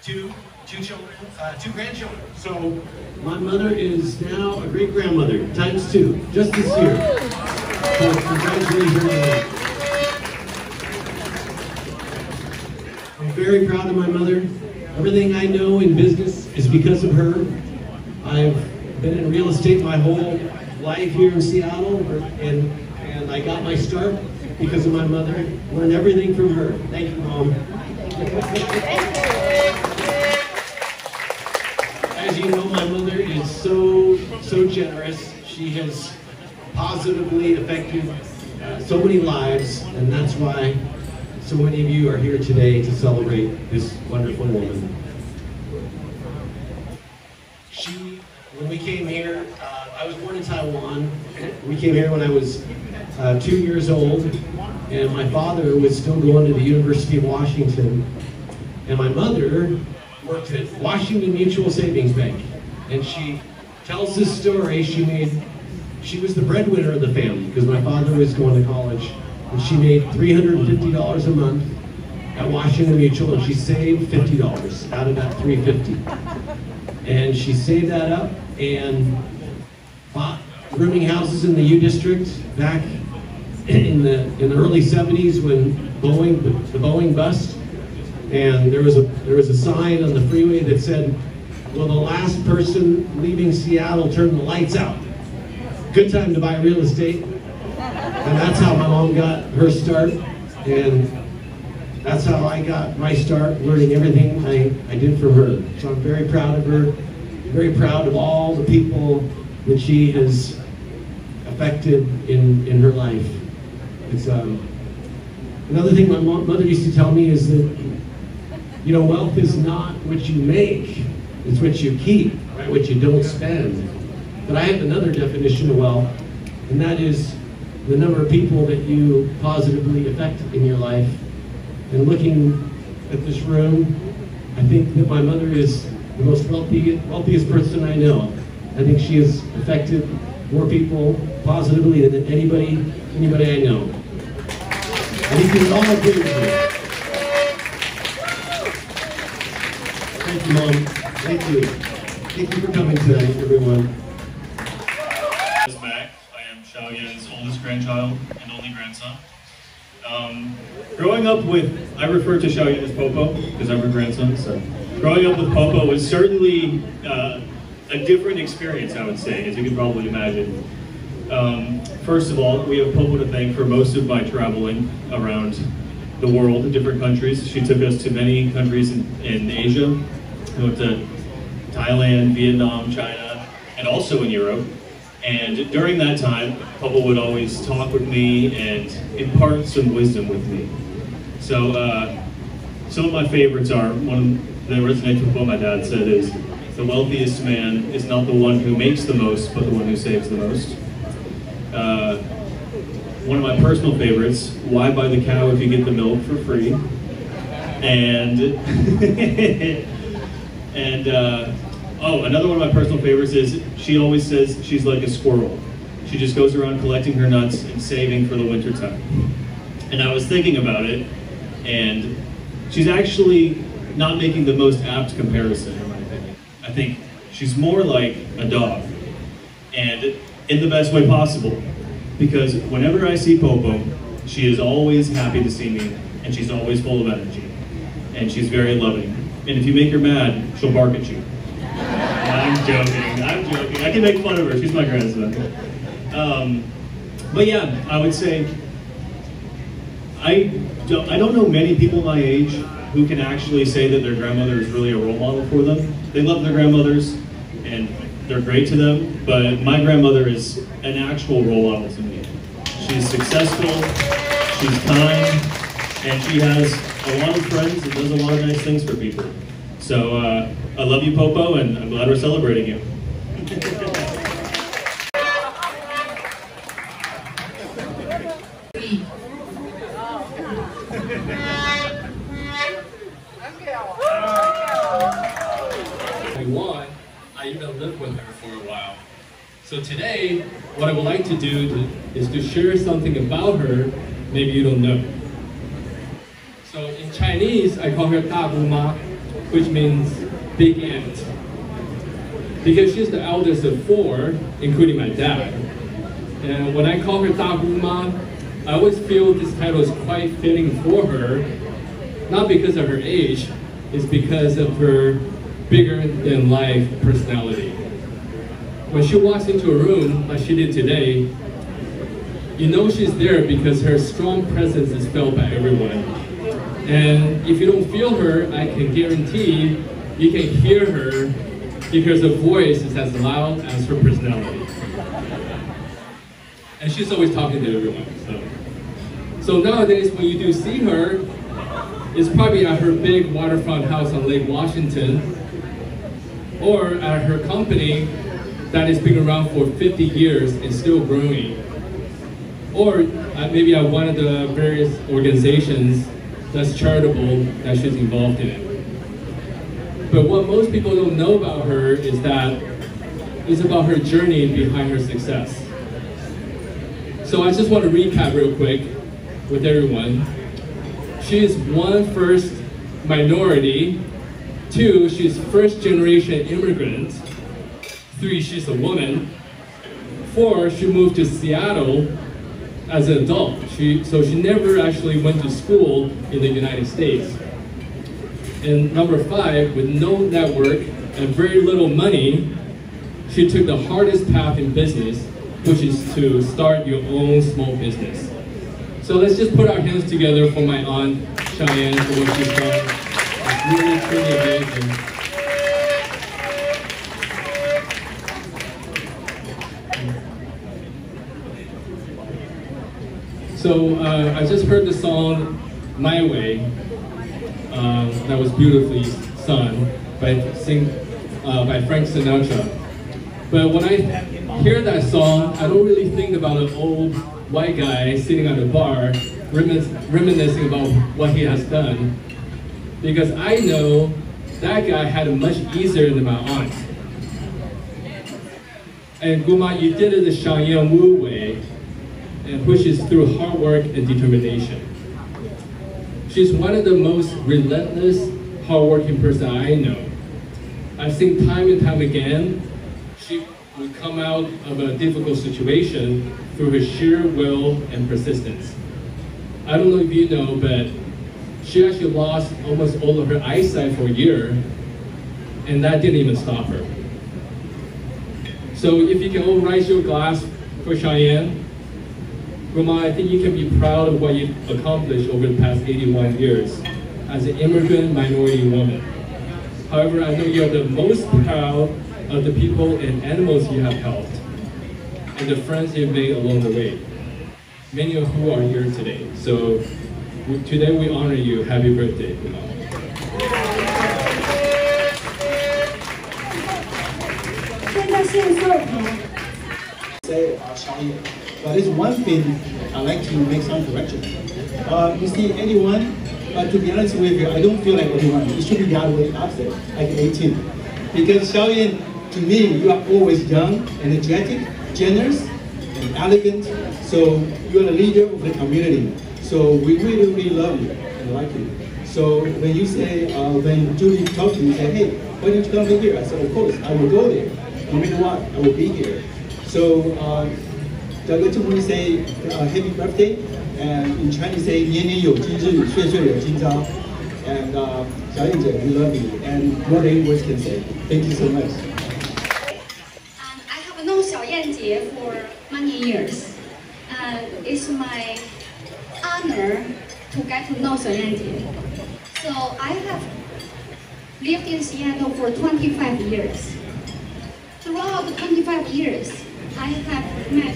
two children, two grandchildren. So my mother is now a great-grandmother, times 2, just this year. So congratulations. I'm very proud of my mother. Everything I know in business is because of her. I've been in real estate my whole life here in Seattle, and I got my start because of my mother. Learned everything from her. Thank you, Mom. As you know, my mother is so generous. She has positively affected so many lives, and that's why so many of you are here today to celebrate this wonderful woman. When we came here, I was born in Taiwan. We came here when I was 2 years old, and my father was still going to the University of Washington, and my mother worked at Washington Mutual Savings Bank, and she tells this story. She was the breadwinner of the family because my father was going to college, and she made $350 a month at Washington Mutual, and she saved $50 out of that $350, and she saved that up and bought rooming houses in the U District back in the early 70s when the Boeing bust, and there was a sign on the freeway that said, "Will the last person leaving Seattle turn the lights out? Good time to buy real estate." And that's how my mom got her start, and that's how I got my start, learning everything I did from her. So I'm very proud of her, very proud of all the people that she has affected in her life. It's another thing my mother used to tell me is that, you know, wealth is not what you make, it's what you keep, right? What you don't spend. But I have another definition of wealth, and that is the number of people that you positively affect in your life. And looking at this room, I think that my mother is the most wealthiest person I know. I think she has affected more people positively than anybody I know. I think we would all agree with me. Thank you, Mom. Thank you. Thank you for coming tonight, everyone. I am Xiaoyan's oldest grandchild and only grandson. Growing up with, I refer to Xiaoyan as Popo because I'm her grandson, so growing up with Popo was certainly a different experience, I would say, as you can probably imagine. First of all, we have Popo to thank for most of my traveling around the world in different countries. She took us to many countries in Asia. We went to Thailand, Vietnam, China, and also in Europe. And during that time, Popo would always talk with me and impart some wisdom with me. So some of my favorites are, one that resonates with what my dad said is, the wealthiest man is not the one who makes the most, but the one who saves the most. One of my personal favorites, why buy the cow if you get the milk for free? And, another one of my personal favorites is, she always says she's like a squirrel. She just goes around collecting her nuts and saving for the winter time. And I was thinking about it, and she's actually not making the most apt comparison, in my opinion. I think she's more like a dog, and in the best way possible. Because whenever I see Popo, she is always happy to see me, and she's always full of energy. And she's very loving. And if you make her mad, she'll bark at you. I'm joking. I can make fun of her, she's my grandson. But yeah, I would say, I don't know many people my age who can actually say that their grandmother is really a role model for them. They love their grandmothers, and they're great to them, but my grandmother is an actual role model to me. She's successful, she's kind, and she has a lot of friends and does a lot of nice things for people. So I love you, Popo, and I'm glad we're celebrating you. I even lived with her for a while. So today, what I would like to do is to share something about her maybe you don't know. So in Chinese, I call her 大姑妈. which means big aunt. Because she's the eldest of 4, including my dad. And when I call her 大姑妈, I always feel this title is quite fitting for her, not because of her age, it's because of her bigger-than-life personality. When she walks into a room, like she did today, you know she's there because her strong presence is felt by everyone. And if you don't feel her, I can guarantee you can hear her because her voice is as loud as her personality. And she's always talking to everyone. So nowadays, when you do see her, it's probably at her big waterfront house on Lake Washington, or at her company that has been around for 50 years and still growing. Or maybe at one of the various organizations that's charitable that she's involved in. But what most people don't know about her is that it's about her journey behind her success. So I just want to recap real quick with everyone. She is 1, first minority. 2, she's first generation immigrant. 3, she's a woman. 4, she moved to Seattle as an adult. So she never actually went to school in the United States. And number 5, with no network and very little money, she took the hardest path in business, which is to start your own small business. So let's just put our hands together for my aunt, Cheyenne, for what she's done. It's really, truly amazing. So I just heard the song My Way that was beautifully sung by Frank Sinatra. But when I hear that song, I don't really think about an old white guy sitting at a bar reminiscing about what he has done, because I know that guy had it much easier than my aunt. And Guma, you did it the Cheyenne Wu way, which is through hard work and determination. She's one of the most relentless, hardworking person I know. I've seen time and time again, she would come out of a difficult situation through her sheer will and persistence. I don't know if you know, but she actually lost almost all of her eyesight for a year, and that didn't even stop her. So if you can all raise your glass for Cheyenne, Grandma, I think you can be proud of what you've accomplished over the past 81 years as an immigrant minority woman. However, I know you're the most proud of the people and animals you have helped, and the friends you've made along the way, many of who are here today. So today we honor you. Happy birthday, Grandma. Say Cheyenne, but there's one thing I like to make some correction. You see, 81, but to be honest with you, I don't feel like 81. It should be the other way opposite, like 18. Because Cheyenne, to me, you are always young, energetic, generous, and elegant. So you're the leader of the community. So we really, really love you and like you. So when you say, when Julie talked to me, said, hey, why don't you come over here? I said, of course, I will go there. No matter what, I will be here. So I just want to say happy birthday. And in Chinese say, 年年有今日，岁岁有今朝. And 小燕姐, we love you. And what any words can say. Thank you so much. I have known 小燕姐 for many years. It's my honor to get to know 小燕姐. So I have lived in Seattle for 25 years. Throughout the 25 years, I have met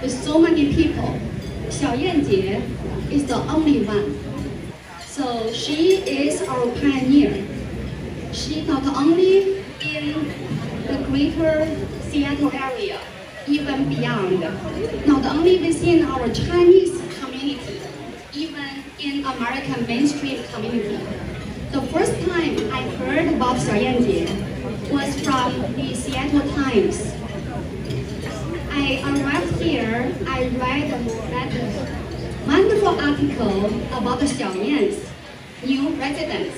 with so many people. 小燕姐 is the only one. So she is our pioneer. She not only in the greater Seattle area, even beyond, not only within our Chinese community, even in American mainstream community. The first time I heard about 小燕姐 was from the Seattle Times. I arrived here, I read that wonderful article about the 小燕's new residence.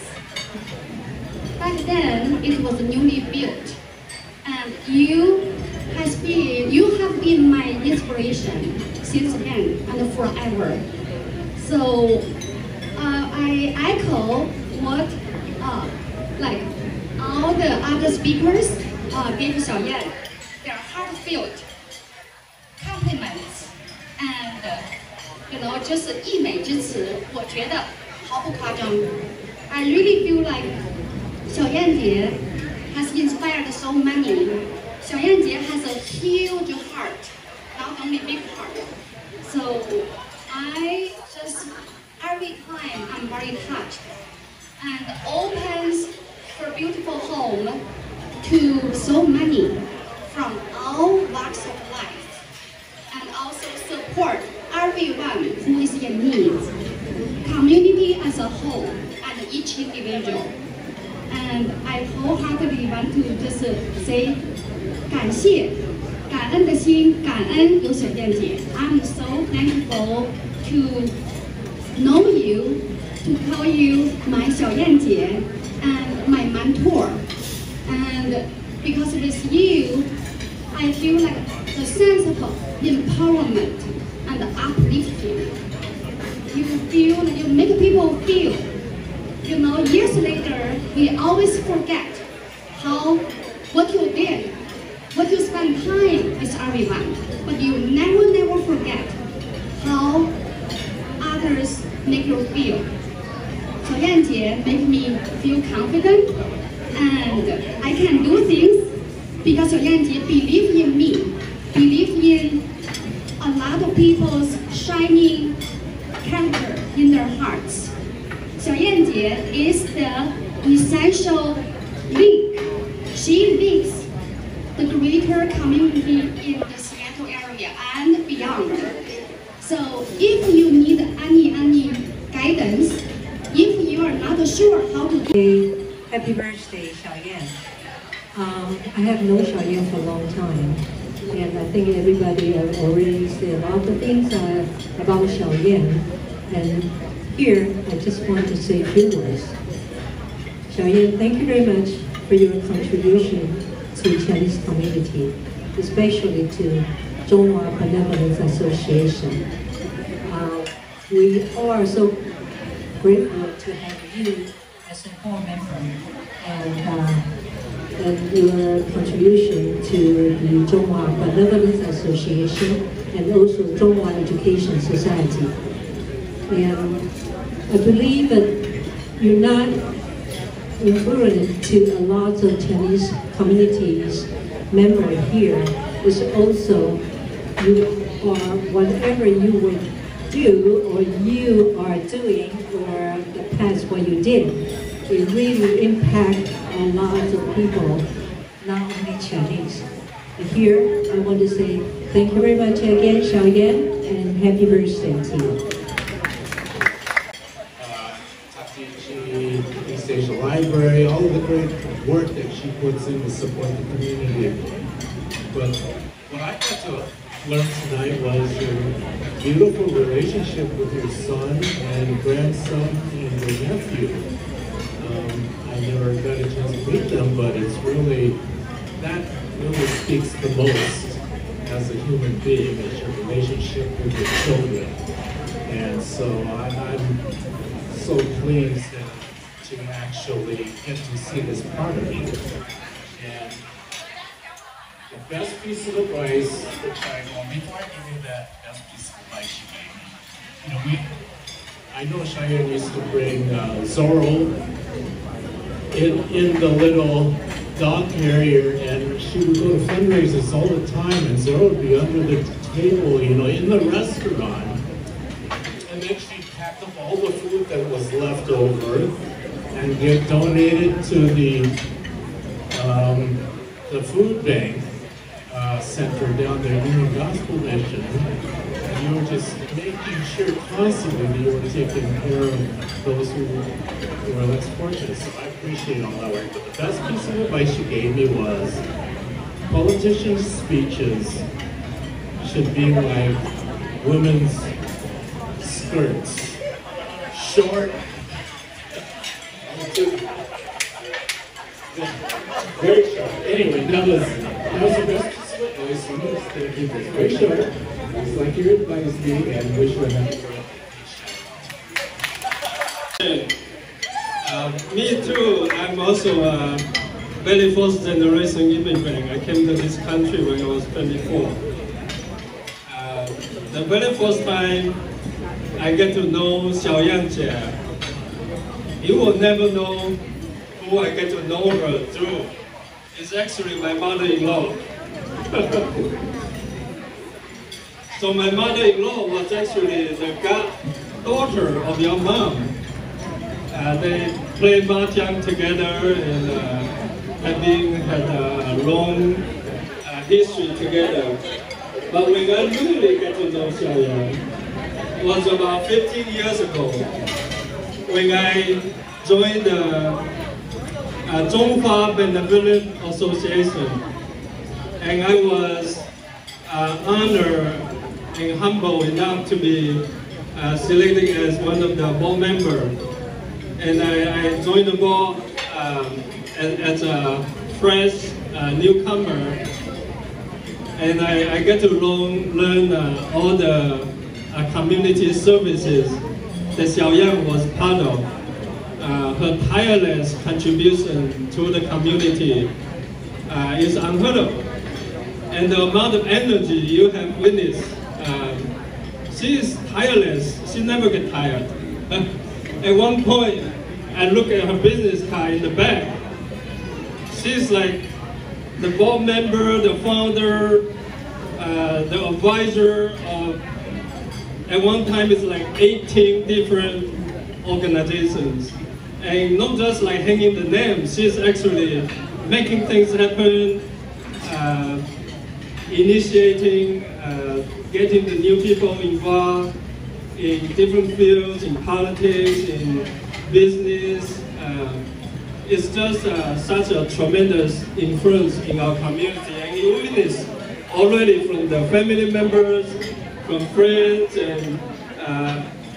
back then it was newly built, and you have been my inspiration since then and forever. So I echo what like all the other speakers gave Xiaoyan their heartfelt compliments and just 溢美之词，我觉得毫不夸张。I really feel like 小燕姐 has inspired so many. 小燕姐 has a huge heart, not only big heart. So I just every time I'm very touched and opens her beautiful home to so many from all walks of life, and also support everyone who is in need, community as a whole, and each individual. And I wholeheartedly want to just say 感谢，感恩的心，感恩有小燕姐。I'm so thankful to know you, to call you my 小燕姐 and my mentor. And because with you, I feel like the sense of empowerment and uplifting. You make people feel, years later, we always forget what you did, what you spent time with everyone, but you never forget how others make you feel. 小燕姐 make me feel confident, and I can do things because 小燕姐 believe in me, believe in a lot of people's shining character in their hearts. 小燕姐 is the essential link. She links the greater community in the Seattle area and beyond. So if you need any guidance, if you are not sure how to do. Happy birthday, Xiaoyan. I have known Xiaoyan for a long time, and I think everybody has already said a lot of things about Xiaoyan. And here, I just want to say a few words. Xiaoyan, thank you very much for your contribution to the Chinese community, especially to Zhonghua Benevolence Association. We all are so grateful to have you as a board member, and your contribution to the Zhonghua Benevolence Association and also Zhonghua Education Society. And I believe that you're not inferior to a lot of Chinese communities members here. It's also you are whatever you would do or you are doing or the past what you did, it really impacts a lot of people, not only Chinese. Here, I want to say thank you very much again, Xiaoyan, and happy birthday to you. East Asia Library, all of the great work that she puts in to support the community. But what I got to learn tonight was your beautiful relationship with your son and grandson and your nephew. I never got a chance to meet them, but that really speaks the most as a human being, is your relationship with your children. And so I'm so pleased to actually get to see this part of you. And the best piece of advice, before I give you that best piece of advice you gave me, I know Cheyenne used to bring Zorro in the little dog carrier, and she would go to fundraisers all the time, and Zorro would be under the table, in the restaurant. And then she'd pack up all the food that was left over and get donated to the food bank center down there, Union Gospel Mission. And you were just making sure constantly that you were taking care of those who were less fortunate. So I appreciate all that work. But the best piece of advice you gave me was politicians' speeches should be like women's skirts. Short. Very short. Anyway, that was the best noise. So I'm going to keep this very short, just like your advice me, and wish you a happy birthday. Me too. I'm also a very first generation immigrant. I came to this country when I was 24. The very first time I get to know Xiaoyan Jie, you will never know who I get to know her through. It's actually my mother-in-law. So my mother-in-law was actually the goddaughter of your mom. They played mahjong together and had a long history together. But when I really get to know Xiaoyan, it was about 15 years ago when I joined the Zhonghua Benevolent Association, and I was honored and humble enough to be selected as one of the board members. And I joined the board as a fresh newcomer, and I get to learn all the community services that Xiaoyan was part of. Her tireless contribution to the community is unheard of. And the amount of energy you have witnessed, she is tireless, she never gets tired. At one point, I look at her business card in the back. She's like the board member, the founder, the advisor of, at one time it's like 18 different organizations. And not just like hanging the name, she's actually making things happen, initiating, getting the new people involved in different fields, in politics, in business. It's just such a tremendous influence in our community. And you witness already from the family members, from friends, and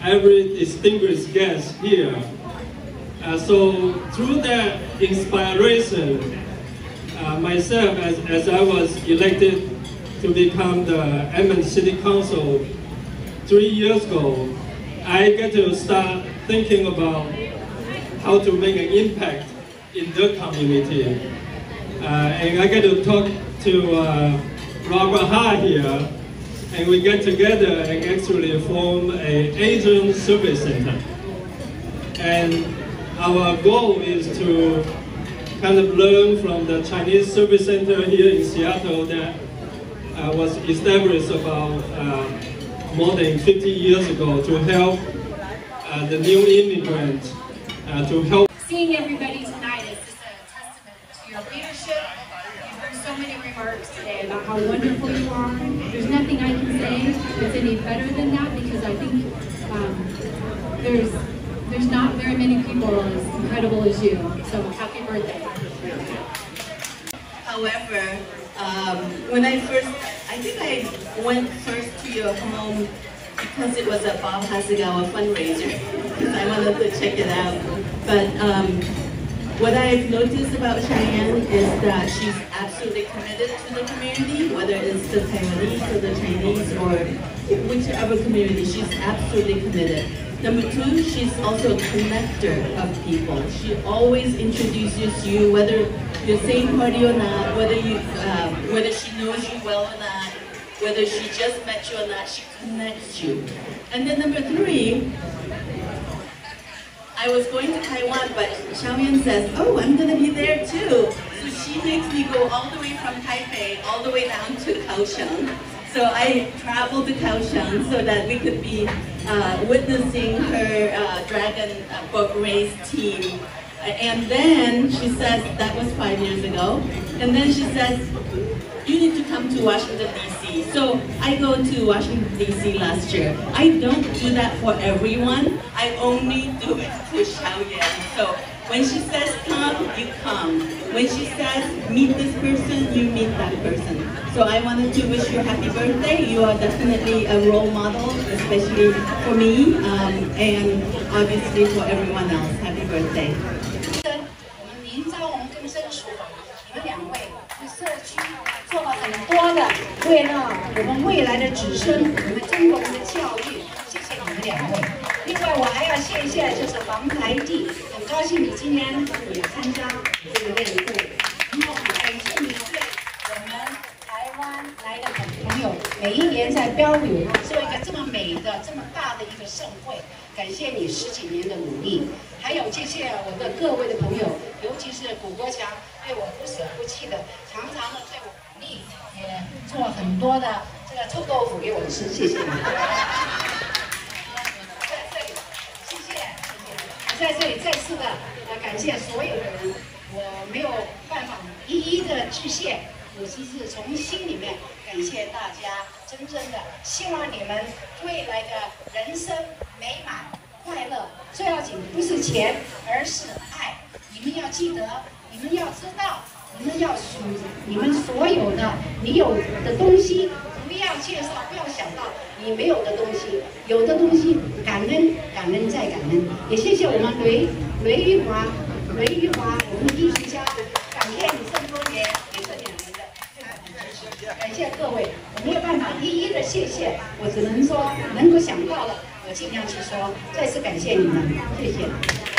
every distinguished guest here. So through that inspiration, myself, as I was elected to become the Edmond City Council 3 years ago, I get to start thinking about how to make an impact in the community. And I get to talk to Robert Ha here, and we get together and actually form an Asian Service Center. And our goal is to kind of learn from the Chinese Service Center here in Seattle that was established about more than 50 years ago to help the new immigrants, to help. Seeing everybody tonight is just a testament to your leadership. You've heard so many remarks today about how wonderful you are. There's nothing I can say that's any better than that, because I think there's not very many people as incredible as you. So happy birthday. However, when I think I went first to your home because it was a Bob Hasegawa fundraiser, because I wanted to check it out. But what I've noticed about Cheyenne is that she's absolutely committed to the community, whether it's the Taiwanese or the Chinese or whichever community, she's absolutely committed. Number two, she's also a connector of people. She always introduces you, whether you're same party or not, whether she knows you well or not, whether she just met you or not, she connects you. And then number three, I was going to Taiwan, but Xiaoyan says, oh, I'm going to be there too. So she makes me go all the way from Taipei, all the way down to Kaohsiung. So I traveled to Kaohsiung so that we could be witnessing her dragon boat race team. And then she says, that was 5 years ago. And then she says, you need to come to Washington, D.C. So I go to Washington, D.C. last year. I don't do that for everyone. I only do it to Xiaoyan. So when she says come, you come. When she says meet this person, you meet that person. So I wanted to wish you a happy birthday. You are definitely a role model, especially for me, and obviously for everyone else. Happy birthday. 您招我们更生疏，你们为了我们未来的子孙，我们中国人的教育，谢谢你们2位。另外，我还要谢谢就是王来弟，很高兴你今天也参加这个练会，然后感谢你对我们台湾来的朋友，每一年在Bellevue做一个这么美的、这么大的一个盛会，感谢你10几年的努力，还有谢谢我的各位的朋友，尤其是古国强对我不舍不弃的，常常的对我鼓励，也做很多的这个臭豆腐给我吃，谢谢你。在这里再次的感谢所有的人，我没有办法一一的致谢，我只是从心里面感谢大家，真正的希望你们未来的人生美满快乐，最要紧不是钱，而是爱。你们要记得，你们要知道，你们要数你们所有的你有的东西，不要介绍，不要想到你没有的东西，有的东西感恩，感恩再感恩。也谢谢我们雷玉华，我们的艺术家，感谢你这么多年给这2年的非常的支持，感谢各位，我没有办法一一的谢谢，我只能说能够想到的，我尽量去说。再次感谢你们，谢谢。